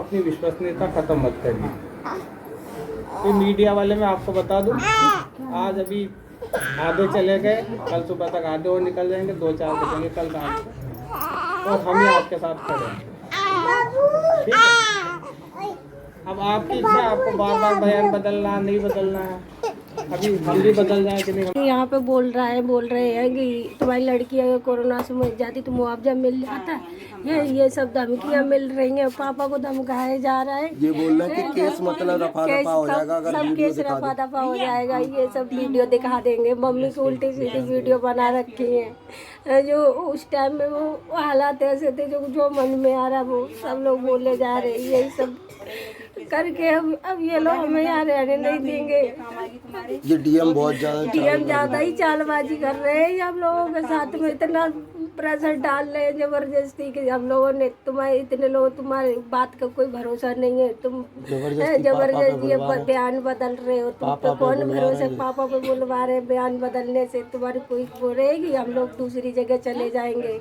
अपनी विश्वसनीयता खत्म मत करिए। तो मीडिया वाले मैं आपको बता दूं, आज अभी आधे चले गए, कल सुबह तक आधे और निकल जाएंगे, 2-4 बजेंगे कल रात को, और हम ही आपके साथ खड़े हैं। ठीक है? अब आपकी इच्छा, आपको बार बार बयान बदलना नहीं बदलना है, अभी हम भी बदल जाए कि नहीं। यहाँ पे बोल रहे हैं कि तुम्हारी लड़की अगर कोरोना से मर जाती तो मुआवजा मिल जाता है। ये सब धमकियाँ मिल रही हैं, पापा को धमकाया जा रहा है। ये बोल रहे हैं कि केस मतलब रफा दफा हो जाएगा, अगर सब केस रफा दफा हो जाएगा। ये सब वीडियो दिखा देंगे, मम्मी की उल्टी सीधी वीडियो बना रखी है। जो उस टाइम में वो हालात ऐसे थे, जो मन में आ रहा वो सब लोग बोले जा रहे हैं। यही सब करके अब ये लोग हमें यहाँ रहने नहीं देंगे। ये डीएम बहुत ज़्यादा ही चालबाजी कर रहे हैं। हम लोगों के साथ में इतना प्रेशर डाल रहे हैं जबरदस्ती कि हम लोगों ने इतने लोग तुम्हारी बात का कोई भरोसा नहीं है, तुम जबरदस्ती बयान बदल रहे हो, तुम पे कौन भरोसा। पापा पे बुलवा रहे, बयान बदलने से तुम्हारी कोई वो रहेगी, हम लोग दूसरी जगह चले जाएंगे।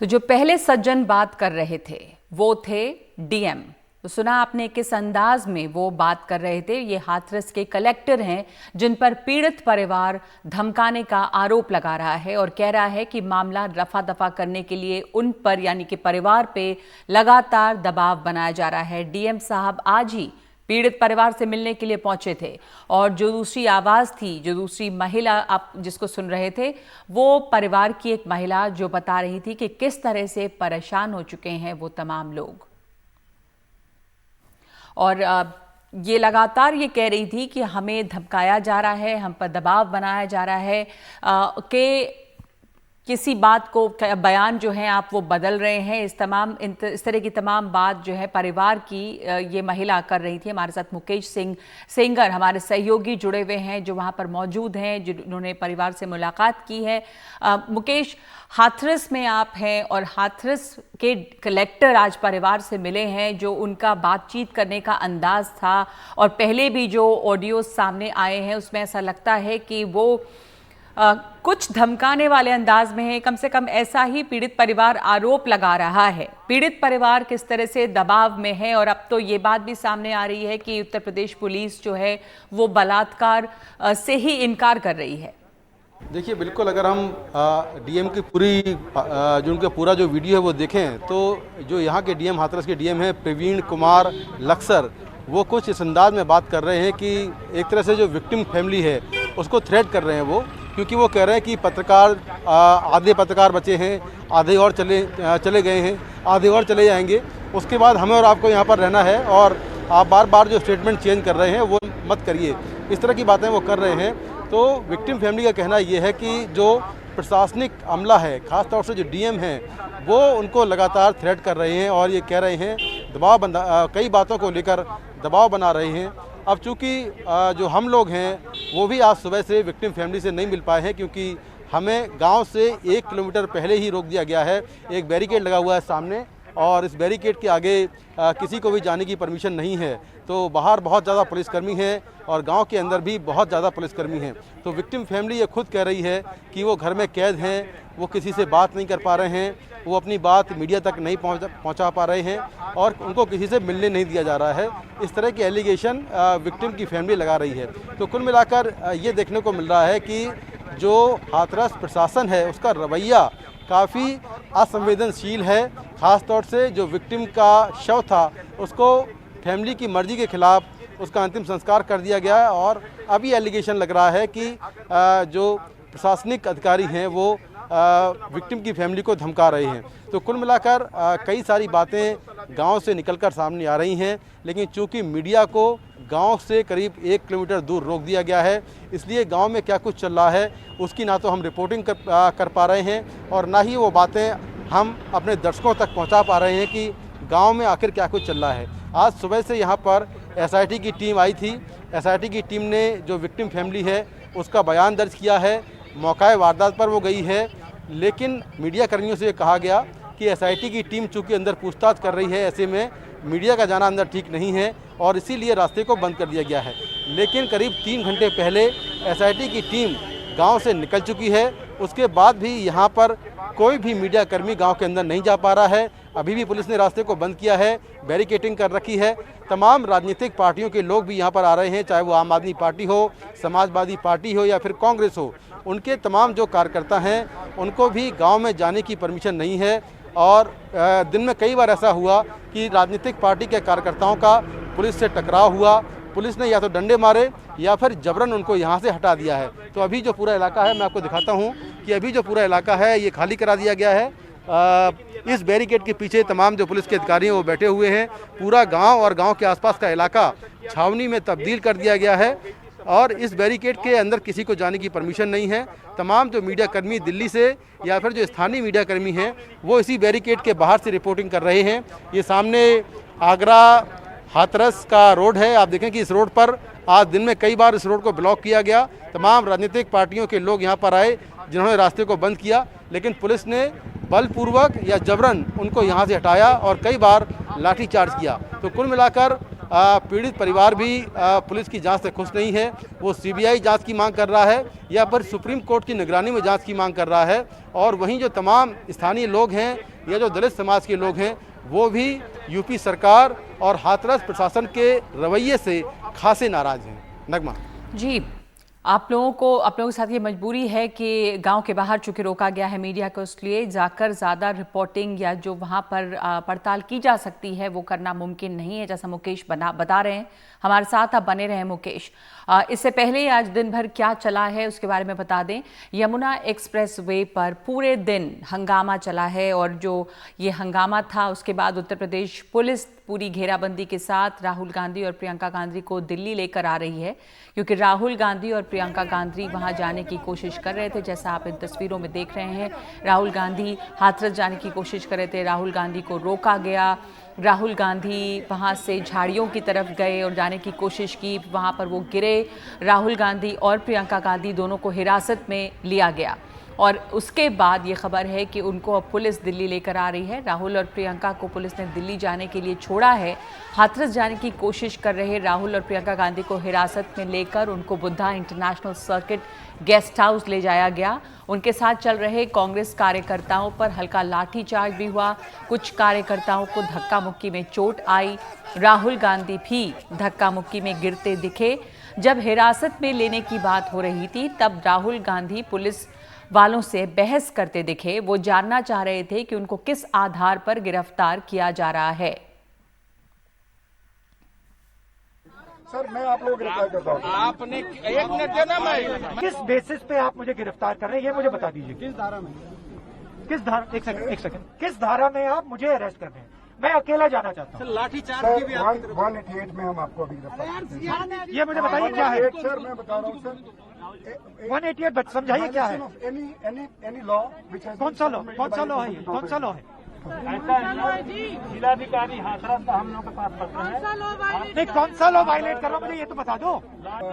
तो जो पहले सज्जन बात कर रहे थे वो थे डीएम। तो सुना आपने किस अंदाज में वो बात कर रहे थे। ये हाथरस के कलेक्टर हैं जिन पर पीड़ित परिवार धमकाने का आरोप लगा रहा है और कह रहा है कि मामला रफा दफा करने के लिए उन पर यानी कि परिवार पे लगातार दबाव बनाया जा रहा है। डीएम साहब आज ही पीड़ित परिवार से मिलने के लिए पहुंचे थे और जो दूसरी आवाज़ थी, जो दूसरी महिला आप जिसको सुन रहे थे, वो परिवार की एक महिला जो बता रही थी कि किस तरह से परेशान हो चुके हैं वो तमाम लोग। और ये लगातार ये कह रही थी कि हमें धमकाया जा रहा है, हम पर दबाव बनाया जा रहा है कि किसी बात को बयान जो है आप वो बदल रहे हैं। इस तरह की तमाम बात जो है परिवार की ये महिला कर रही थी। हमारे साथ मुकेश सिंह सेंगर हमारे सहयोगी जुड़े हुए हैं जो वहाँ पर मौजूद हैं, जिन्होंने परिवार से मुलाकात की है। मुकेश, हाथरस में आप हैं और हाथरस के कलेक्टर आज परिवार से मिले हैं। जो उनका बातचीत करने का अंदाज था और पहले भी जो ऑडियो सामने आए हैं उसमें ऐसा लगता है कि वो कुछ धमकाने वाले अंदाज में है। कम से कम ऐसा ही पीड़ित परिवार आरोप लगा रहा है। पीड़ित परिवार किस तरह से दबाव में है और अब तो ये बात भी सामने आ रही है कि उत्तर प्रदेश पुलिस जो है वो बलात्कार से ही इनकार कर रही है। देखिए, बिल्कुल अगर हम डीएम की जो उनका पूरा जो वीडियो है वो देखें तो जो यहाँ के डीएम हाथरस के डीएम हैं प्रवीण कुमार लक्सर, वो कुछ इस अंदाज में बात कर रहे हैं कि एक तरह से जो विक्टिम फैमिली है उसको थ्रेट कर रहे हैं वो, क्योंकि वो कह रहे हैं कि पत्रकार आधे पत्रकार बचे हैं, आधे और चले गए हैं, आधे और चले जाएंगे, उसके बाद हमें और आपको यहाँ पर रहना है और आप बार बार जो स्टेटमेंट चेंज कर रहे हैं वो मत करिए। इस तरह की बातें वो कर रहे हैं। तो विक्टिम फैमिली का कहना ये है कि जो प्रशासनिक अमला है, ख़ासतौर से जो डीएम हैं, वो उनको लगातार थ्रेट कर रहे हैं और ये कह रहे हैं कई बातों को लेकर दबाव बना रहे हैं। अब चूँकि जो हम लोग हैं वो भी आज सुबह से विक्टिम फैमिली से नहीं मिल पाए हैं, क्योंकि हमें गांव से 1 किलोमीटर पहले ही रोक दिया गया है। एक बैरिकेड लगा हुआ है सामने और इस बैरिकेड के आगे किसी को भी जाने की परमिशन नहीं है। तो बाहर बहुत ज़्यादा पुलिसकर्मी हैं और गांव के अंदर भी बहुत ज़्यादा पुलिसकर्मी हैं। तो विक्टिम फैमिली ये खुद कह रही है कि वो घर में कैद हैं, वो किसी से बात नहीं कर पा रहे हैं, वो अपनी बात मीडिया तक नहीं पहुंचा पा रहे हैं और उनको किसी से मिलने नहीं दिया जा रहा है। इस तरह के एलिगेशन विक्टिम की फैमिली लगा रही है। तो कुल मिलाकर ये देखने को मिल रहा है कि जो हाथरस प्रशासन है उसका रवैया काफ़ी असंवेदनशील है। ख़ास तौर से जो विक्टिम का शव था उसको फैमिली की मर्ज़ी के ख़िलाफ़ उसका अंतिम संस्कार कर दिया गया है और अभी एलिगेशन लग रहा है कि जो प्रशासनिक अधिकारी हैं वो विक्टिम की फैमिली को धमका रहे हैं। तो कुल मिलाकर कई सारी बातें गांव से निकलकर सामने आ रही हैं, लेकिन चूंकि मीडिया को गांव से करीब 1 किलोमीटर दूर रोक दिया गया है, इसलिए गांव में क्या कुछ चल रहा है उसकी ना तो हम रिपोर्टिंग कर पा रहे हैं और ना ही वो बातें हम अपने दर्शकों तक पहुंचा पा रहे हैं कि गांव में आखिर क्या कुछ चल रहा है। आज सुबह से यहाँ पर एसआईटी की टीम आई थी। एसआईटी की टीम ने जो विक्टिम फैमिली है उसका बयान दर्ज किया है, मौका वारदात पर वो गई है, लेकिन मीडिया कर्मियों से कहा गया कि एसआईटी की टीम चूँकि अंदर पूछताछ कर रही है, ऐसे में मीडिया का जाना अंदर ठीक नहीं है और इसीलिए रास्ते को बंद कर दिया गया है। लेकिन करीब 3 घंटे पहले एसआईटी की टीम गांव से निकल चुकी है, उसके बाद भी यहाँ पर कोई भी मीडिया कर्मी गांव के अंदर नहीं जा पा रहा है, अभी भी पुलिस ने रास्ते को बंद किया है, बैरिकेटिंग कर रखी है। तमाम राजनीतिक पार्टियों के लोग भी यहाँ पर आ रहे हैं, चाहे वो आम आदमी पार्टी हो, समाजवादी पार्टी हो या फिर कांग्रेस हो। उनके तमाम जो कार्यकर्ता हैं उनको भी गांव में जाने की परमिशन नहीं है। और दिन में कई बार ऐसा हुआ कि राजनीतिक पार्टी के कार्यकर्ताओं का पुलिस से टकराव हुआ, पुलिस ने या तो डंडे मारे या फिर जबरन उनको यहाँ से हटा दिया है। तो अभी जो पूरा इलाका है, मैं आपको दिखाता हूँ कि अभी जो पूरा इलाका है ये खाली करा दिया गया है। इस बैरिकेड के पीछे तमाम जो पुलिस के अधिकारी हैं वो बैठे हुए हैं। पूरा गांव और गांव के आसपास का इलाका छावनी में तब्दील कर दिया गया है और इस बैरिकेड के अंदर किसी को जाने की परमिशन नहीं है। तमाम जो मीडिया कर्मी दिल्ली से या फिर जो स्थानीय मीडिया कर्मी हैं वो इसी बैरिकेड के बाहर से रिपोर्टिंग कर रहे हैं। ये सामने आगरा हाथरस का रोड है। आप देखें कि इस रोड पर आज दिन में कई बार इस रोड को ब्लॉक किया गया। तमाम राजनीतिक पार्टियों के लोग यहाँ पर आए जिन्होंने रास्ते को बंद किया, लेकिन पुलिस ने बलपूर्वक या जबरन उनको यहाँ से हटाया और कई बार लाठीचार्ज किया। तो कुल मिलाकर पीड़ित परिवार भी पुलिस की जांच से खुश नहीं है। वो सीबीआई जांच की मांग कर रहा है या फिर सुप्रीम कोर्ट की निगरानी में जांच की मांग कर रहा है। और वहीं जो तमाम स्थानीय लोग हैं या जो दलित समाज के लोग हैं वो भी यूपी सरकार और हाथरस प्रशासन के रवैये से खासे नाराज हैं। नगमा जी, आप लोगों के साथ ये मजबूरी है कि गांव के बाहर चूंकि रोका गया है मीडिया को, इसलिए जाकर ज़्यादा रिपोर्टिंग या जो वहां पर पड़ताल की जा सकती है वो करना मुमकिन नहीं है, जैसा मुकेश बता रहे हैं। हमारे साथ आप बने रहें मुकेश। इससे पहले आज दिन भर क्या चला है उसके बारे में बता दें। यमुना एक्सप्रेस वे पर पूरे दिन हंगामा चला है और जो ये हंगामा था उसके बाद उत्तर प्रदेश पुलिस पूरी घेराबंदी के साथ राहुल गांधी और प्रियंका गांधी को दिल्ली लेकर आ रही है, क्योंकि राहुल गांधी और प्रियंका गांधी वहां जाने की कोशिश कर रहे थे। जैसा आप इन तस्वीरों में देख रहे हैं, राहुल गांधी हाथरस जाने की कोशिश कर रहे थे, राहुल गांधी को रोका गया। राहुल गांधी वहां से झाड़ियों की तरफ गए और जाने की कोशिश की, वहां पर वो गिरे। राहुल गांधी और प्रियंका गांधी दोनों को हिरासत में लिया गया और उसके बाद ये खबर है कि उनको अब पुलिस दिल्ली लेकर आ रही है। राहुल और प्रियंका को पुलिस ने दिल्ली जाने के लिए छोड़ा है। हाथरस जाने की कोशिश कर रहे राहुल और प्रियंका गांधी को हिरासत में लेकर उनको Buddha international circuit guest house ले जाया गया। उनके साथ चल रहे कांग्रेस कार्यकर्ताओं पर हल्का लाठीचार्ज भी हुआ, कुछ कार्यकर्ताओं को धक्का मुक्की में चोट आई। राहुल गांधी भी धक्का मुक्की में गिरते दिखे। जब हिरासत में लेने की बात हो रही थी तब राहुल गांधी पुलिस वालों से बहस करते दिखे। वो जानना चाह रहे थे कि उनको किस आधार पर गिरफ्तार किया जा रहा है। सर, मैं आप लोग गिरफ्तार करता हूँ। आपने एक मिनट देना, मैं किस बेसिस पे आप मुझे गिरफ्तार कर रहे हैं ये मुझे बता दीजिए। किस धारा में? किस धारा? एक सेकंड। किस धारा में आप मुझे अरेस्ट कर रहे हैं? मैं अकेला जाना चाहता हूँ। लाठीचार्ज की भी 188 में हम आपको अभी गिरफ्तार। ये मुझे बताइए क्या है? सर मैं बता रहा हूँ सर, 188 समझाइए क्या है? Any law. कौन सा लॉ? कौन सा लॉ है? कौन सा लॉ है? जिलाधिकारी हाथरस का हम लोग के पास पत्र है। नहीं, कौन सा लॉ वायलेट कर रहा हूँ मुझे ये तो बता दो।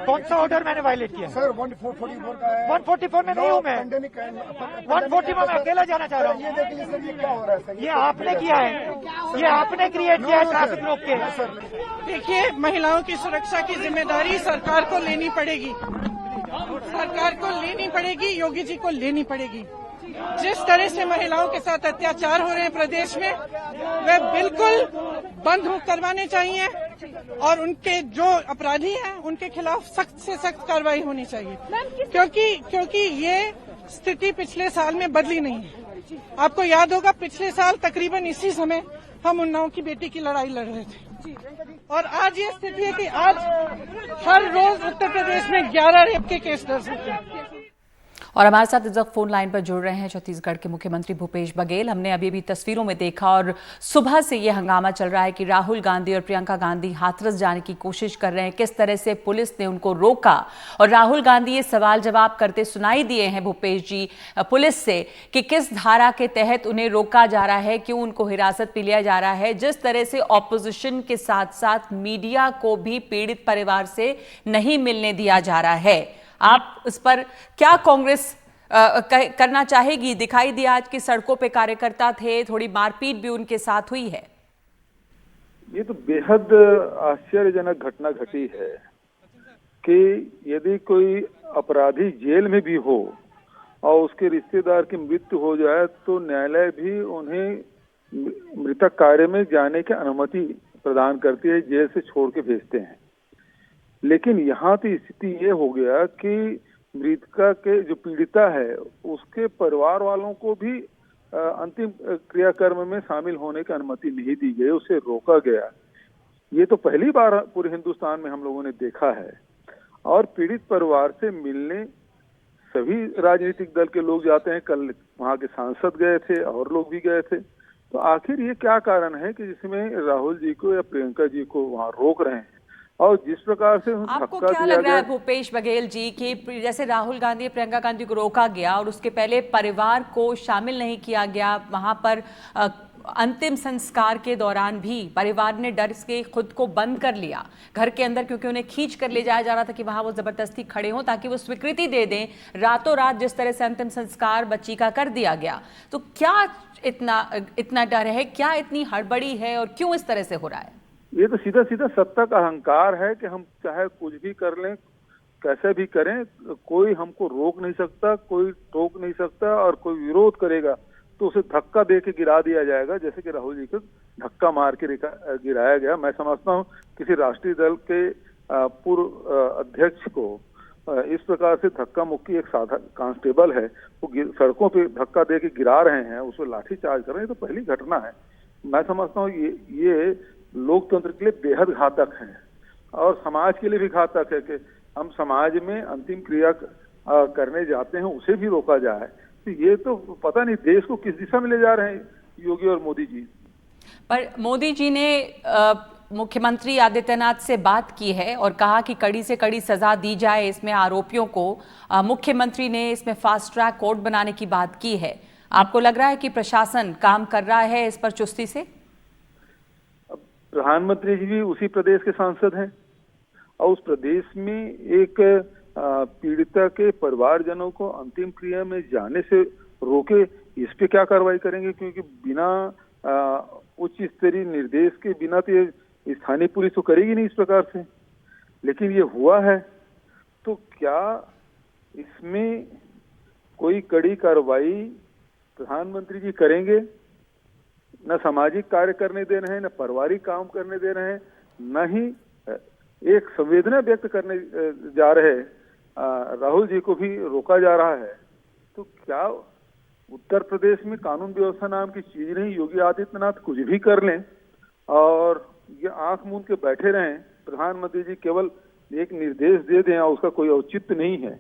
कौन सा ऑर्डर मैंने वायलेट किया? सर 144 का है। 144 में नहीं हूँ मैं। 140 में मैं अकेला जाना चाह रहा हूँ। ये देखिए सर, ये क्या हो रहा है? ये आपने किया है, ये आपने क्रिएट किया है ट्रैफिक रोक के। देखिए, महिलाओं की सुरक्षा की जिम्मेदारी सरकार को लेनी पड़ेगी, सरकार को लेनी पड़ेगी, योगी जी को लेनी पड़ेगी। जिस तरह से महिलाओं के साथ अत्याचार हो रहे हैं प्रदेश में, वे बिल्कुल बंद करवाने चाहिए और उनके जो अपराधी हैं उनके खिलाफ सख्त से सख्त कार्रवाई होनी चाहिए, क्योंकि ये स्थिति पिछले साल में बदली नहीं है। आपको याद होगा पिछले साल तकरीबन इसी समय हम उन्नाव की बेटी की लड़ाई लड़ रहे थे और आज ये स्थिति है कि आज हर रोज उत्तर प्रदेश में 11 रेप के केस दर्ज होते हैं। और हमारे साथ इस वक्त फोन लाइन पर जुड़ रहे हैं छत्तीसगढ़ के मुख्यमंत्री भूपेश बघेल। हमने अभी भी तस्वीरों में देखा और सुबह से ये हंगामा चल रहा है कि राहुल गांधी और प्रियंका गांधी हाथरस जाने की कोशिश कर रहे हैं, किस तरह से पुलिस ने उनको रोका। और राहुल गांधी ये सवाल जवाब करते सुनाई दिए हैं भूपेश जी पुलिस से कि किस धारा के तहत उन्हें रोका जा रहा है, क्यों उनको हिरासत में लिया जा रहा है। जिस तरह से ऑपोजिशन के साथ साथ मीडिया को भी पीड़ित परिवार से नहीं मिलने दिया जा रहा है, आप इस पर क्या कांग्रेस करना चाहेगी? दिखाई दिया आज की सड़कों पे कार्यकर्ता थे, थोड़ी मारपीट भी उनके साथ हुई है। ये तो बेहद आश्चर्यजनक घटना घटी है कि यदि कोई अपराधी जेल में भी हो और उसके रिश्तेदार की मृत्यु हो जाए तो न्यायालय भी उन्हें मृतक कार्य में जाने की अनुमति प्रदान करती है, जेल से छोड़ के भेजते हैं। लेकिन यहाँ तो स्थिति ये हो गया कि मृतका के जो पीड़िता है उसके परिवार वालों को भी अंतिम क्रियाकर्म में शामिल होने की अनुमति नहीं दी गई, उसे रोका गया। ये तो पहली बार पूरे हिंदुस्तान में हम लोगों ने देखा है। और पीड़ित परिवार से मिलने सभी राजनीतिक दल के लोग जाते हैं, कल वहाँ के सांसद गए थे और लोग भी गए थे। तो आखिर ये क्या कारण है कि जिसमें राहुल जी को या प्रियंका जी को वहाँ रोक रहे हैं? और जिस प्रकार से आपको क्या लग रहा है भूपेश बघेल जी कि जैसे राहुल गांधी प्रियंका गांधी को रोका गया और उसके पहले परिवार को शामिल नहीं किया गया, वहां पर अंतिम संस्कार के दौरान भी परिवार ने डर से खुद को बंद कर लिया घर के अंदर, क्योंकि उन्हें खींच कर ले जाया जा रहा था कि वहां वो जबरदस्ती खड़े हों ताकि वो स्वीकृति दे दें। रातों रात जिस तरह से अंतिम संस्कार बच्ची का कर दिया गया, तो क्या इतना डर है, क्या इतनी हड़बड़ी है और क्यों इस तरह से हो रहा है? ये तो सीधा सीधा सत्ता का अहंकार है कि हम चाहे कुछ भी कर लें, कैसे भी करें, कोई हमको रोक नहीं सकता, कोई टोक नहीं सकता, और कोई विरोध करेगा तो उसे धक्का दे के गिरा दिया जाएगा, जैसे कि राहुल जी को धक्का मार के गिराया गया। मैं समझता हूँ किसी राष्ट्रीय दल के पूर्व अध्यक्ष को इस प्रकार से धक्का मुक्की, एक साधारण कांस्टेबल है वो सड़कों पे धक्का दे के गिरा रहे हैं, उस पर लाठी चार्ज कर रहे हैं, तो पहली घटना है। मैं समझता हूँ ये लोकतंत्र के लिए बेहद घातक है और समाज के लिए भी घातक है कि हम समाज में अंतिम क्रिया करने जाते हैं उसे भी रोका जाए। तो ये तो पता नहीं देश को किस दिशा में ले जा रहे हैं योगी और मोदी जी। पर मोदी जी ने मुख्यमंत्री आदित्यनाथ से बात की है और कहा कि कड़ी से कड़ी सजा दी जाए इसमें आरोपियों को। मुख्यमंत्री ने इसमें फास्ट ट्रैक कोर्ट बनाने की बात की है। आपको लग रहा है कि प्रशासन काम कर रहा है इस पर चुस्ती से? प्रधानमंत्री जी भी उसी प्रदेश के सांसद हैं और उस प्रदेश में एक पीड़िता के परिवारजनों को अंतिम क्रिया में जाने से रोके, इस पे क्या कार्रवाई करेंगे? क्योंकि बिना उच्च स्तरीय निर्देश के बिना तो ये स्थानीय पुलिस तो करेगी नहीं इस प्रकार से। लेकिन ये हुआ है, तो क्या इसमें कोई कड़ी कार्रवाई प्रधानमंत्री जी करेंगे? न सामाजिक कार्य करने दे रहे हैं, न पारिवारिक काम करने दे रहे हैं, न ही एक संवेदना व्यक्त करने जा रहे हैं। राहुल जी को भी रोका जा रहा है। तो क्या उत्तर प्रदेश में कानून व्यवस्था नाम की चीज नहीं? योगी आदित्यनाथ कुछ भी कर लें और ये आंख मूंद के बैठे रहें, प्रधानमंत्री जी केवल एक निर्देश दे दें और उसका कोई औचित्य नहीं है,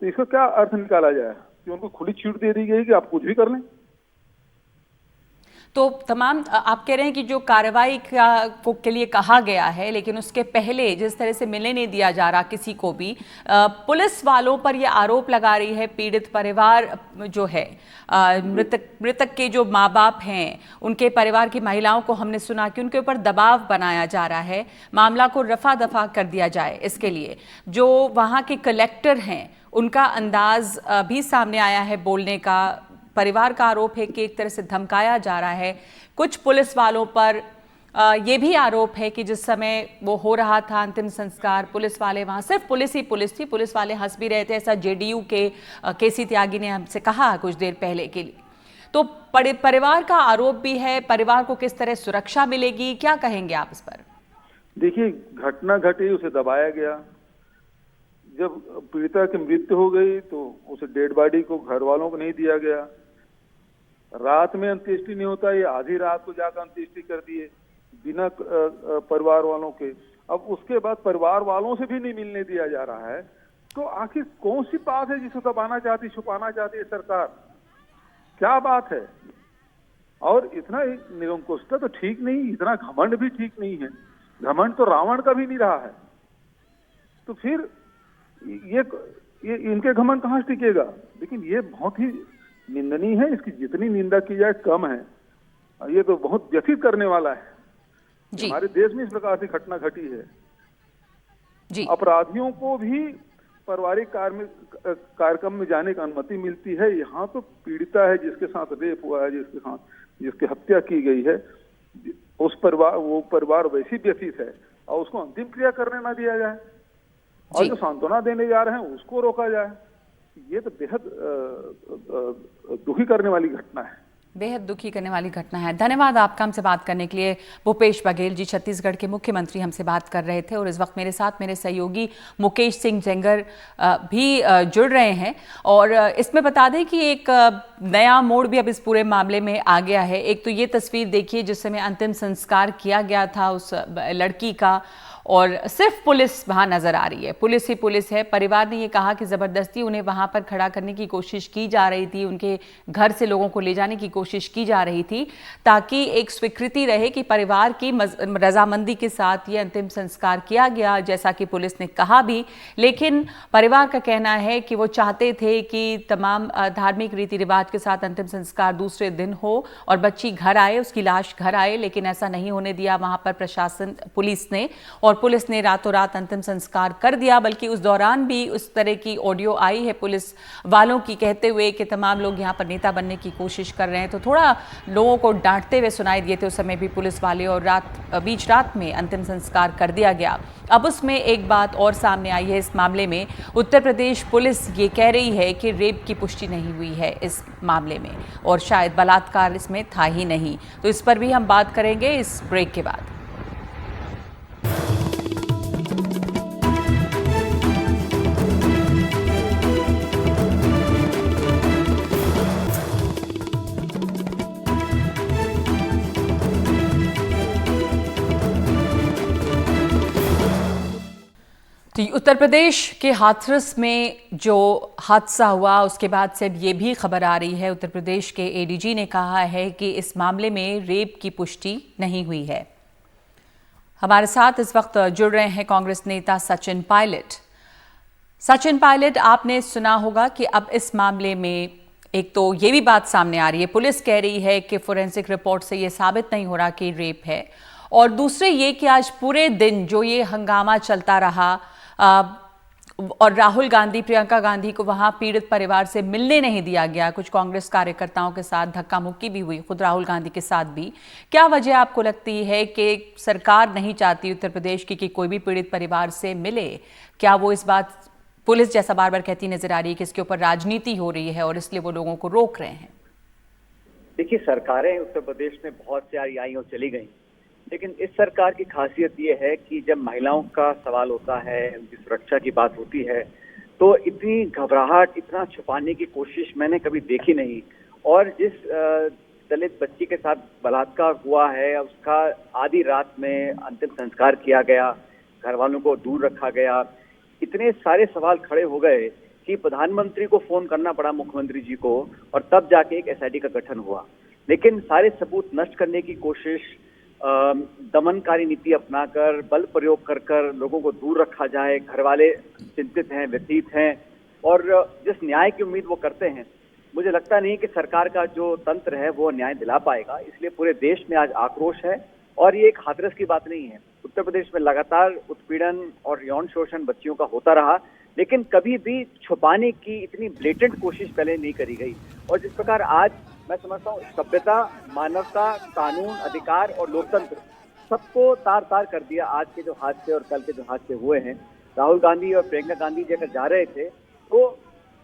तो इसका क्या अर्थ निकाला जाए कि उनको खुली छूट दे दी गई कि आप कुछ भी कर लें? तो तमाम आप कह रहे हैं कि जो कार्रवाई के लिए कहा गया है, लेकिन उसके पहले जिस तरह से मिलने नहीं दिया जा रहा किसी को भी, पुलिस वालों पर यह आरोप लगा रही है पीड़ित परिवार जो है, मृतक के जो माँ बाप हैं, उनके परिवार की महिलाओं को हमने सुना कि उनके ऊपर दबाव बनाया जा रहा है, मामला को रफा दफा कर दिया जाए। इसके लिए जो वहाँ के कलेक्टर हैं उनका अंदाज भी सामने आया है बोलने का। परिवार का आरोप है कि एक तरह से धमकाया जा रहा है। कुछ पुलिस वालों पर यह भी आरोप है कि जिस समय वो हो रहा था अंतिम संस्कार, पुलिस वाले वहाँ सिर्फ पुलिस थी, पुलिस वाले हंस भी रहे थे, ऐसा जेडीयू के केसी त्यागी ने हमसे कहा कुछ देर पहले के लिए। तो परिवार का आरोप भी है, परिवार को किस तरह सुरक्षा मिलेगी, क्या कहेंगे आप इस पर? देखिए, घटना घटी, उसे दबाया गया। जब पीड़िता की मृत्यु हो गई तो उसे डेड बॉडी को घर वालों को नहीं दिया गया। रात में अंत्येष्टि नहीं होता, ये आधी रात को जाकर अंत्येष्टि कर दिए बिना परिवार वालों के। अब उसके बाद परिवार वालों से भी नहीं मिलने दिया जा रहा है। तो आखिर कौन सी बात है जिसे दबाना चाहती, छुपाना चाहती है सरकार? क्या बात है? और इतना निरंकुशता तो ठीक नहीं, इतना घमंड भी ठीक नहीं है। घमंड तो रावण का भी नहीं रहा है। तो फिर ये इनके घमंड कहाँ से टिकेगा? लेकिन ये बहुत ही निंदनीय है, इसकी जितनी निंदा की जाए कम है। ये तो बहुत व्यथित करने वाला है। हमारे देश में इस प्रकार की घटना घटी है जी। अपराधियों को भी पारिवारिक कार्यक्रम में जाने की अनुमति मिलती है। यहाँ तो पीड़िता है जिसके साथ रेप हुआ है, जिसकी हत्या की गई है, वो परिवार वैसी व्यथित है और उसको अंतिम क्रिया करने ना दिया जाए और जो सांत्वना देने जा रहे हैं उसको रोका जाए। ये तो बेहद दुखी करने वाली घटना है। बेहद दुखी करने वाली घटना है। धन्यवाद आपका हमसे बात करने के लिए। भूपेश बघेल जी, छत्तीसगढ़ के मुख्यमंत्री, हमसे बात कर रहे थे और इस वक्त मेरे साथ मेरे सहयोगी मुकेश सिंह जेंगर भी जुड़ रहे हैं। और इसमें बता दें कि एक नया मोड़ भी अब इस पूरे मामले में आ गया है। एक तो ये तस्वीर देखिए जिस समय अंतिम संस्कार किया गया था उस लड़की का, और सिर्फ पुलिस वहां नजर आ रही है, पुलिस ही पुलिस है। परिवार ने ये कहा कि जबरदस्ती उन्हें वहां पर खड़ा करने की कोशिश की जा रही थी, उनके घर से लोगों को ले जाने की कोशिश की जा रही थी ताकि एक स्वीकृति रहे कि परिवार की रजामंदी के साथ ये अंतिम संस्कार किया गया, जैसा कि पुलिस ने कहा भी। लेकिन परिवार का कहना है कि वो चाहते थे कि तमाम धार्मिक रीति रिवाज के साथ अंतिम संस्कार दूसरे दिन हो और बच्ची घर आए, उसकी लाश घर आए, लेकिन ऐसा नहीं होने दिया वहां पर प्रशासन, पुलिस ने। और पुलिस ने रातों रात अंतिम संस्कार कर दिया, बल्कि उस दौरान भी उस तरह की ऑडियो आई है पुलिस वालों की कहते हुए कि तमाम लोग यहाँ पर नेता बनने की कोशिश कर रहे हैं। तो थोड़ा लोगों को डांटते हुए सुनाई दिए थे उस समय भी पुलिस वाले, और बीच रात में अंतिम संस्कार कर दिया गया। अब उसमें एक बात और सामने आई है इस मामले में। उत्तर प्रदेश पुलिस ये कह रही है कि रेप की पुष्टि नहीं हुई है इस मामले में, और शायद बलात्कार इसमें था ही नहीं। तो इस पर भी हम बात करेंगे इस ब्रेक के बाद। तो उत्तर प्रदेश के हाथरस में जो हादसा हुआ उसके बाद से अब ये भी खबर आ रही है, उत्तर प्रदेश के एडीजी ने कहा है कि इस मामले में रेप की पुष्टि नहीं हुई है। हमारे साथ इस वक्त जुड़ रहे हैं कांग्रेस नेता सचिन पायलट। सचिन पायलट, आपने सुना होगा कि अब इस मामले में एक तो ये भी बात सामने आ रही है, पुलिस कह रही है कि फोरेंसिक रिपोर्ट से ये साबित नहीं हो रहा कि रेप है, और दूसरे ये कि आज पूरे दिन जो ये हंगामा चलता रहा और राहुल गांधी, प्रियंका गांधी को वहां पीड़ित परिवार से मिलने नहीं दिया गया। कुछ कांग्रेस कार्यकर्ताओं के साथ धक्का मुक्की भी हुई, खुद राहुल गांधी के साथ भी। क्या वजह आपको लगती है कि सरकार नहीं चाहती उत्तर प्रदेश की कि कोई भी पीड़ित परिवार से मिले? क्या वो इस बात पुलिस जैसा बार बार कहती नजर आ रही है कि इसके ऊपर राजनीति हो रही है और इसलिए वो लोगों को रोक रहे हैं? देखिए, सरकारें उत्तर प्रदेश में बहुत सारी आई और चली गई, लेकिन इस सरकार की खासियत ये है कि जब महिलाओं का सवाल होता है, उनकी सुरक्षा की बात होती है, तो इतनी घबराहट, इतना छुपाने की कोशिश मैंने कभी देखी नहीं। और जिस दलित बच्ची के साथ बलात्कार हुआ है, उसका आधी रात में अंतिम संस्कार किया गया, घर वालों को दूर रखा गया, इतने सारे सवाल खड़े हो गए कि प्रधानमंत्री को फोन करना पड़ा, मुख्यमंत्री जी को, और तब जाके एक एसआईटी का गठन हुआ। लेकिन सारे सबूत नष्ट करने की कोशिश, दमनकारी नीति अपनाकर, बल प्रयोग कर कर लोगों को दूर रखा जाए, घर वाले चिंतित हैं, व्यतीत हैं, और जिस न्याय की उम्मीद वो करते हैं, मुझे लगता नहीं कि सरकार का जो तंत्र है वो न्याय दिला पाएगा। इसलिए पूरे देश में आज आक्रोश है, और ये एक हाथरस की बात नहीं है। उत्तर प्रदेश में लगातार उत्पीड़न और यौन शोषण बच्चियों का होता रहा, लेकिन कभी भी छुपाने की इतनी ब्लेटेंट कोशिश पहले नहीं करी गई। और जिस प्रकार आज मैं समझता हूँ सभ्यता, मानवता, कानून, अधिकार और लोकतंत्र सबको तार तार कर दिया आज के जो हादसे और कल के जो हादसे हुए हैं। राहुल गांधी और प्रियंका गांधी जी अगर जा रहे थे तो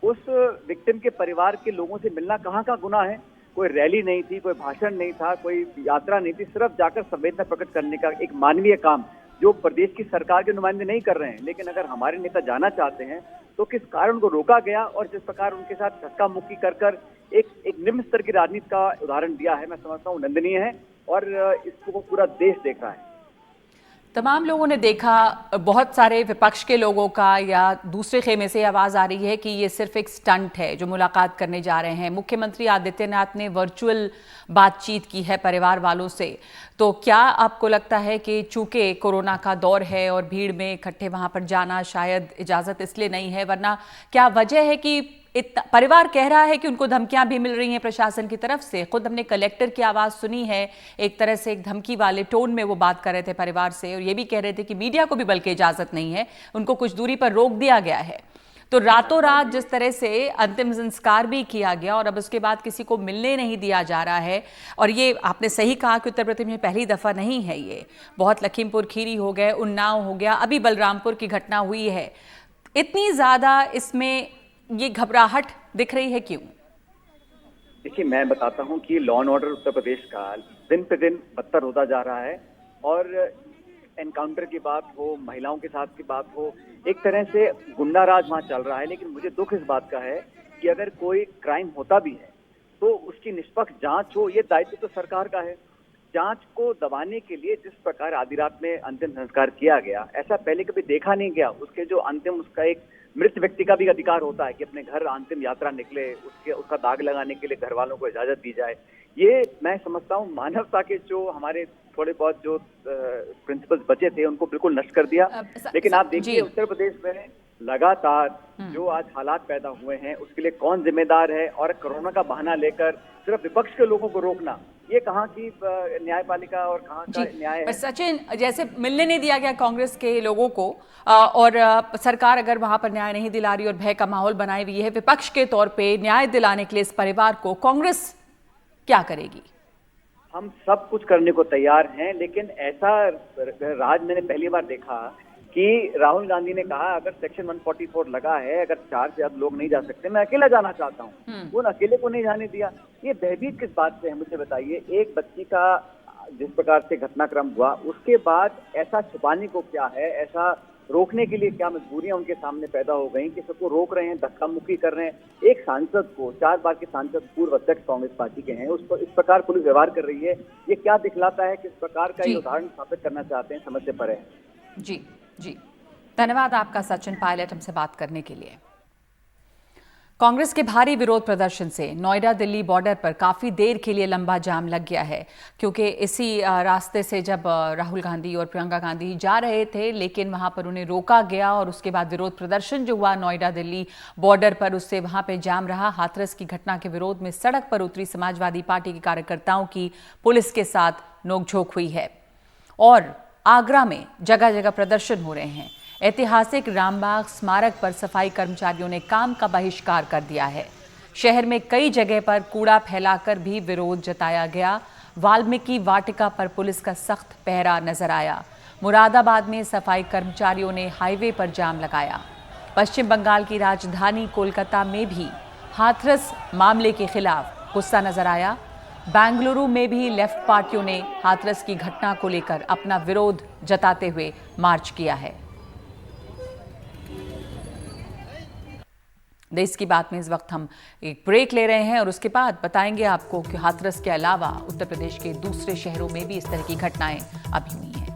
उस विक्टिम के परिवार के लोगों से मिलना कहाँ का गुनाह है? कोई रैली नहीं थी, कोई भाषण नहीं था, कोई यात्रा नहीं थी, सिर्फ जाकर संवेदना प्रकट करने का एक मानवीय काम जो प्रदेश की सरकार के नुमाइंदे नहीं कर रहे हैं। लेकिन अगर हमारे नेता जाना चाहते हैं तो किस कारण उनको रोका गया, और जिस प्रकार उनके साथ धक्का मुक्की कर कर एक निम्न स्तर की राजनीति का उदाहरण दिया है, मैं समझता हूँ निंदनीय है, और इसको पूरा देश देख रहा है। तमाम लोगों ने देखा, बहुत सारे विपक्ष के लोगों का या दूसरे खेमे से आवाज़ आ रही है कि ये सिर्फ एक स्टंट है जो मुलाकात करने जा रहे हैं। मुख्यमंत्री आदित्यनाथ ने वर्चुअल बातचीत की है परिवार वालों से। तो क्या आपको लगता है कि चूंकि कोरोना का दौर है और भीड़ में इकट्ठे वहां पर जाना शायद इजाज़त इसलिए नहीं है, वरना क्या वजह है कि परिवार कह रहा है कि उनको धमकियां भी मिल रही हैं प्रशासन की तरफ से? खुद हमने कलेक्टर की आवाज़ सुनी है, एक तरह से एक धमकी वाले टोन में वो बात कर रहे थे परिवार से, और ये भी कह रहे थे कि मीडिया को भी बल्कि इजाज़त नहीं है, उनको कुछ दूरी पर रोक दिया गया है। तो रातों रात जिस तरह से अंतिम संस्कार भी किया गया और अब उसके बाद किसी को मिलने नहीं दिया जा रहा है, और ये आपने सही कहा कि उत्तर प्रदेश में पहली दफ़ा नहीं है, ये बहुत लखीमपुर खीरी हो गए, उन्नाव हो गया, अभी बलरामपुर की घटना हुई है। इतनी ज़्यादा इसमें ये घबराहट दिख रही है क्यों? देखिए, मैं बताता हूं कि law and order Uttar Pradesh का दिन पे दिन बदतर होता जा रहा है और एनकाउंटर की बात हो, महिलाओं के साथ की बात हो, एक तरह से गुंडा राज वहां चल रहा है। लेकिन मुझे दुख इस बात का है कि अगर कोई क्राइम होता भी है तो उसकी निष्पक्ष जांच हो, ये दायित्व तो सरकार का है। जांच को दबाने के लिए जिस प्रकार आधी रात में अंतिम संस्कार किया गया, ऐसा पहले कभी देखा नहीं गया। उसके जो अंतिम, उसका एक मृत व्यक्ति का भी अधिकार होता है कि अपने घर अंतिम यात्रा निकले, उसका दाग लगाने के लिए घर वालों को इजाजत दी जाए। ये मैं समझता हूँ मानवता के जो हमारे थोड़े बहुत जो प्रिंसिपल्स बचे थे उनको बिल्कुल नष्ट कर दिया। लेकिन आप देखिए उत्तर प्रदेश में लगातार जो आज हालात पैदा हुए हैं उसके लिए कौन जिम्मेदार है, और कोरोना का बहाना लेकर सिर्फ विपक्ष के लोगों को रोकना, ये कहाँ की न्यायपालिका और कहाँ का न्याय है। सचिन, जैसे मिलने नहीं दिया गया कांग्रेस के लोगों को और सरकार अगर वहां पर न्याय नहीं दिला रही और भय का माहौल बनाए हुई है, विपक्ष के तौर पे न्याय दिलाने के लिए इस परिवार को कांग्रेस क्या करेगी? हम सब कुछ करने को तैयार हैं, लेकिन ऐसा राज मैंने पहली बार देखा कि राहुल गांधी ने कहा अगर सेक्शन 144 लगा है, अगर 4 से ज्यादा लोग नहीं जा सकते, मैं अकेला जाना चाहता हूँ। वो अकेले को नहीं जाने दिया। ये भयभीत किस बात से है मुझे बताइए। एक बच्ची का जिस प्रकार से घटनाक्रम हुआ उसके बाद ऐसा छुपाने को क्या है, ऐसा रोकने के लिए क्या मजबूरियां उनके सामने पैदा हो गई कि सबको रोक रहे हैं, धक्का मुक्की कर रहे हैं। एक सांसद को, 4 बार के सांसद पूर्व अध्यक्ष कांग्रेस पार्टी के हैं, उस पर इस प्रकार पुलिस व्यवहार कर रही है। ये क्या दिखलाता है, किस प्रकार का ये उदाहरण स्थापित करना चाहते हैं, समझ से परे है। जी जी, धन्यवाद आपका सचिन पायलट हमसे बात करने के लिए। कांग्रेस के भारी विरोध प्रदर्शन से नोएडा दिल्ली बॉर्डर पर काफी देर के लिए लंबा जाम लग गया है, क्योंकि इसी रास्ते से जब राहुल गांधी और प्रियंका गांधी जा रहे थे, लेकिन वहां पर उन्हें रोका गया और उसके बाद विरोध प्रदर्शन जो हुआ नोएडा दिल्ली बॉर्डर पर, उससे वहां पे जाम रहा। हाथरस की घटना के विरोध में सड़क पर उतरी समाजवादी पार्टी के कार्यकर्ताओं की पुलिस के साथ नोकझोंक हुई है और आगरा में जगह जगह प्रदर्शन हो रहे हैं। ऐतिहासिक रामबाग स्मारक पर सफाई कर्मचारियों ने काम का बहिष्कार कर दिया है। शहर में कई जगह पर कूड़ा फैलाकर भी विरोध जताया गया। वाल्मीकि वाटिका पर पुलिस का सख्त पहरा नजर आया। मुरादाबाद में सफाई कर्मचारियों ने हाईवे पर जाम लगाया। पश्चिम बंगाल की राजधानी कोलकाता में भी हाथरस मामले के खिलाफ गुस्सा नजर आया। बेंगलुरु में भी लेफ्ट पार्टियों ने हाथरस की घटना को लेकर अपना विरोध जताते हुए मार्च किया है। देश की बात में इस वक्त हम एक ब्रेक ले रहे हैं और उसके बाद बताएंगे आपको कि हाथरस के अलावा उत्तर प्रदेश के दूसरे शहरों में भी इस तरह की घटनाएं अभी हुई हैं।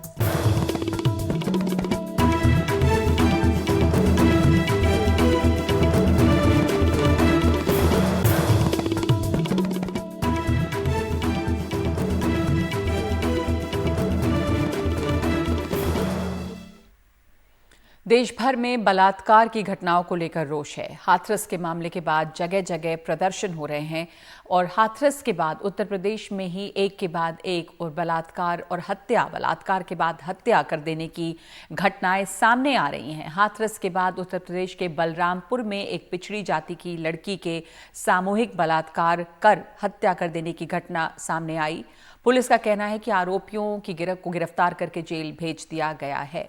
देश भर में बलात्कार की घटनाओं को लेकर रोष है। हाथरस के मामले के बाद जगह जगह प्रदर्शन हो रहे हैं और हाथरस के बाद उत्तर प्रदेश में ही एक के बाद एक और बलात्कार और हत्या, बलात्कार के बाद हत्या कर देने की घटनाएं सामने आ रही हैं। हाथरस के बाद उत्तर प्रदेश के बलरामपुर में एक पिछड़ी जाति की लड़की के सामूहिक बलात्कार कर हत्या कर देने की घटना सामने आई। पुलिस का कहना है कि आरोपियों की गिरफ्तार करके जेल भेज दिया गया है।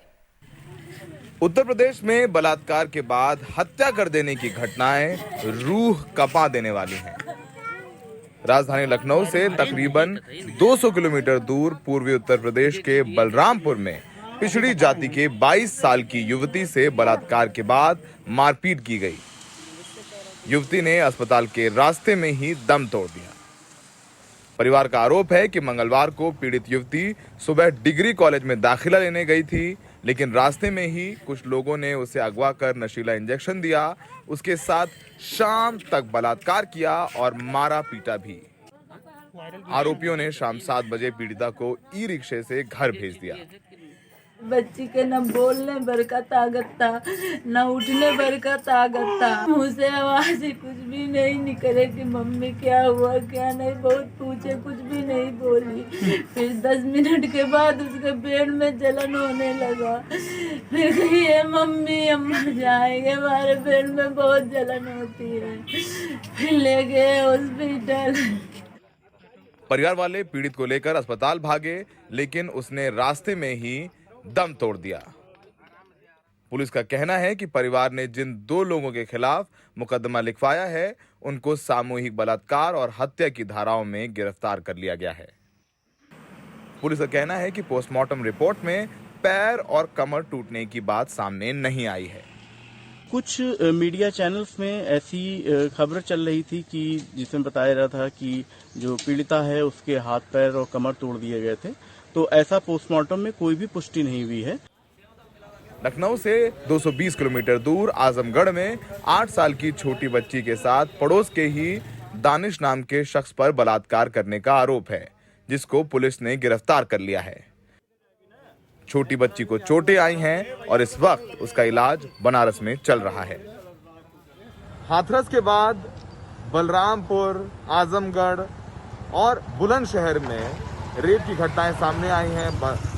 उत्तर प्रदेश में बलात्कार के बाद हत्या कर देने की घटनाएं रूह कंपा देने वाली हैं। राजधानी लखनऊ से तकरीबन 200 किलोमीटर दूर पूर्वी उत्तर प्रदेश के बलरामपुर में पिछड़ी जाति के 22 साल की युवती से बलात्कार के बाद मारपीट की गई। युवती ने अस्पताल के रास्ते में ही दम तोड़ दिया। परिवार का आरोप है कि मंगलवार को पीड़ित युवती सुबह डिग्री कॉलेज में दाखिला लेने गई थी, लेकिन रास्ते में ही कुछ लोगों ने उसे अगवा कर नशीला इंजेक्शन दिया, उसके साथ शाम तक बलात्कार किया और मारा पीटा भी। आरोपियों ने शाम 7 बजे पीड़िता को ई रिक्शे से घर भेज दिया। बच्ची के न बोलने भर का ताकत था, न उठने भर का ताकत था। मुँह से आवाज ही कुछ भी नहीं निकले कि मम्मी क्या हुआ क्या नहीं, बहुत पूछे कुछ भी नहीं बोली। फिर 10 मिनट के बाद उसके पेट में जलन होने लगा। फिर कही है मम्मी हम मर जाएंगे, हमारे पेट में बहुत जलन होती है। फिर ले गए हॉस्पिटल। परिवार वाले पीड़ित को लेकर अस्पताल भागे, लेकिन उसने रास्ते में ही दम तोड़ दिया। पुलिस का कहना है कि परिवार ने जिन 2 लोगों के खिलाफ मुकदमा लिखवाया है उनको सामूहिक बलात्कार और हत्या की धाराओं में गिरफ्तार कर लिया गया है। पुलिस का कहना है कि पोस्टमार्टम रिपोर्ट में पैर और कमर टूटने की बात सामने नहीं आई है। कुछ मीडिया चैनल्स में ऐसी खबर चल रही थी कि जिसमें बताया जा रहा था कि जो पीड़िता है उसके हाथ पैर और कमर तोड़ दिए गए थे, तो ऐसा पोस्टमार्टम में कोई भी पुष्टि नहीं हुई है। लखनऊ से 220 किलोमीटर दूर आजमगढ़ में 8 साल की छोटी बच्ची के साथ पड़ोस के ही दानिश नाम के शख्स पर बलात्कार करने का आरोप है, जिसको पुलिस ने गिरफ्तार कर लिया है। छोटी बच्ची को चोटें आई हैं और इस वक्त उसका इलाज बनारस में चल रहा है। हाथरस के बाद बलरामपुर, आजमगढ़ और बुलंदशहर में रेप की घटनाएं सामने आई हैं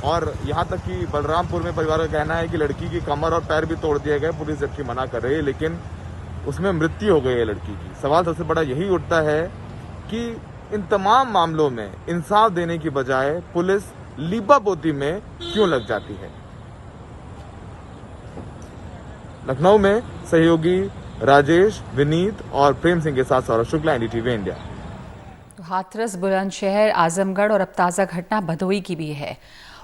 और यहां तक कि बलरामपुर में परिवार का कहना है कि लड़की की कमर और पैर भी तोड़ दिए गए। पुलिस जबकि मना कर रही है, लेकिन उसमें मृत्यु हो गई है लड़की की। सवाल सबसे बड़ा यही उठता है कि इन तमाम मामलों में इंसाफ देने की बजाय पुलिस लीपापोती में क्यों लग जाती है। लखनऊ में सहयोगी राजेश, विनीत और प्रेम सिंह के साथ सौरभ शुक्ला, एनडीटीवी इंडिया। हाथरस, बुलंदशहर, आजमगढ़ और अब ताज़ा घटना भदोही की भी है।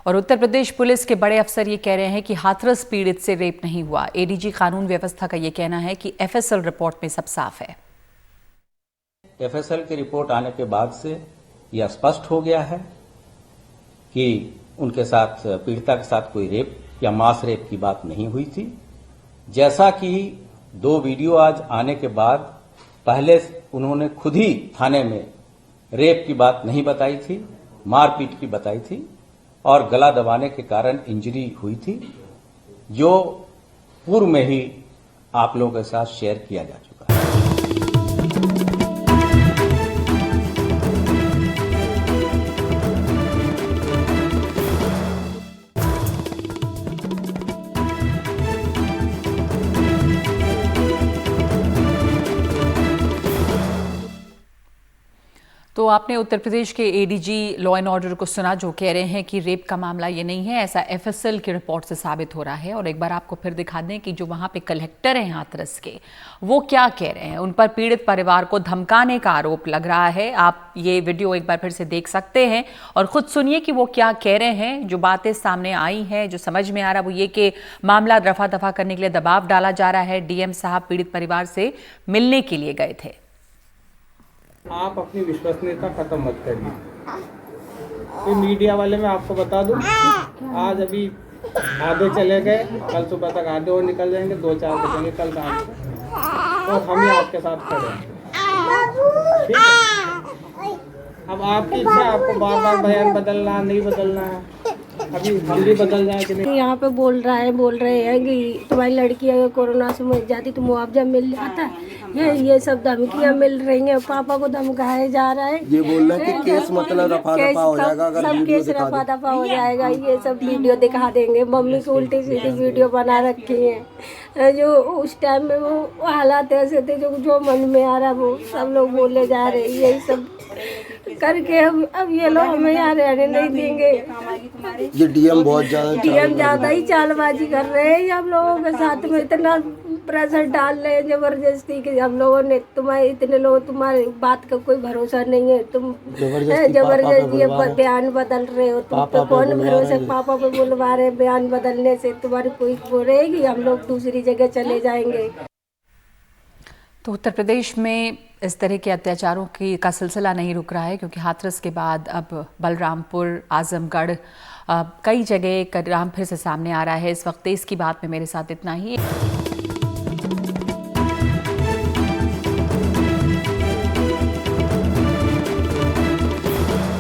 और उत्तर प्रदेश पुलिस के बड़े अफसर ये कह रहे हैं कि हाथरस पीड़ित से रेप नहीं हुआ। एडीजी कानून व्यवस्था का ये कहना है कि एफएसएल रिपोर्ट में सब साफ है। एफएसएल की रिपोर्ट आने के बाद से यह स्पष्ट हो गया है कि उनके साथ, पीड़िता के साथ कोई रेप या मास रेप की बात नहीं हुई थी। जैसा कि 2 वीडियो आज आने के बाद पहले उन्होंने खुद ही थाने में रेप की बात नहीं बताई थी, मारपीट की बताई थी और गला दबाने के कारण इंजरी हुई थी, जो पूर्व में ही आप लोगों के साथ शेयर किया जा चुका है। तो आपने उत्तर प्रदेश के एडीजी लॉ एंड ऑर्डर को सुना, जो कह रहे हैं कि रेप का मामला ये नहीं है, ऐसा एफएसएल की रिपोर्ट से साबित हो रहा है। और एक बार आपको फिर दिखा दें कि जो वहां पे कलेक्टर हैं हाथरस के, वो क्या कह रहे हैं। उन पर पीड़ित परिवार को धमकाने का आरोप लग रहा है। आप ये वीडियो एक बार फिर से देख सकते हैं और खुद सुनिए कि वो क्या कह रहे हैं। जो बातें सामने आई हैं, जो समझ में आ रहा है, वो ये कि मामला रफा दफा करने के लिए दबाव डाला जा रहा है। डीएम साहब पीड़ित परिवार से मिलने के लिए गए थे। आप अपनी विश्वसनीयता खत्म मत करिए। ये मीडिया वाले मैं आपको बता दूं, आज अभी आधे चले गए, कल सुबह तक आधे और निकल जाएंगे, 2-4 बचेंगे कल रात को, और हम ही आपके साथ खड़े हैं। ठीक है? अब आपकी इच्छा, आपको बार बार बयान बदलना नहीं बदलना है, अभी हम भी बदल जाए कि नहीं। यहाँ पे बोल रहे हैं कि तुम्हारी लड़की अगर कोरोना से मर जाती तो मुआवजा मिल जाता है। ये सब धमकियाँ मिल रही हैं, पापा को धमकाया जा रहा है। ये बोल रहे हैं कि केस मतलब रफा दफा हो जाएगा, अगर सब केस रफा दफा हो जाएगा। ये सब वीडियो दिखा देंगे। मम्मी की उल्टी सीधी वीडियो बना रखी है। जो उस टाइम में वो हालात ऐसे थे, जो मन में आ रहा वो सब लोग बोले जा रहे। यही सब करके अब ये लोग हमें यहाँ रहने नहीं देंगे। ये डीएम बहुत ज्यादा ही चालबाजी कर रहे हैं। हम लोगों के साथ में इतना प्रेशर डाल रहे हैं जबरदस्ती कि हम लोगों ने इतने लोग, तुम्हारी बात का कोई भरोसा नहीं है, तुम जबरदस्ती ये बयान बदल रहे हो, तुम पे कौन भरोसा। पापा पे बुलवा रहे, बयान बदलने से तुम्हारी कोई वो रहेगी, हम लोग दूसरी जगह चले जाएंगे। तो उत्तर प्रदेश में इस तरह के अत्याचारों का सिलसिला नहीं रुक रहा है, क्योंकि हाथरस के बाद अब बलरामपुर, आजमगढ़, कई जगह का नाम फिर से सामने आ रहा है। इस वक्त इसकी बात में मेरे साथ इतना ही।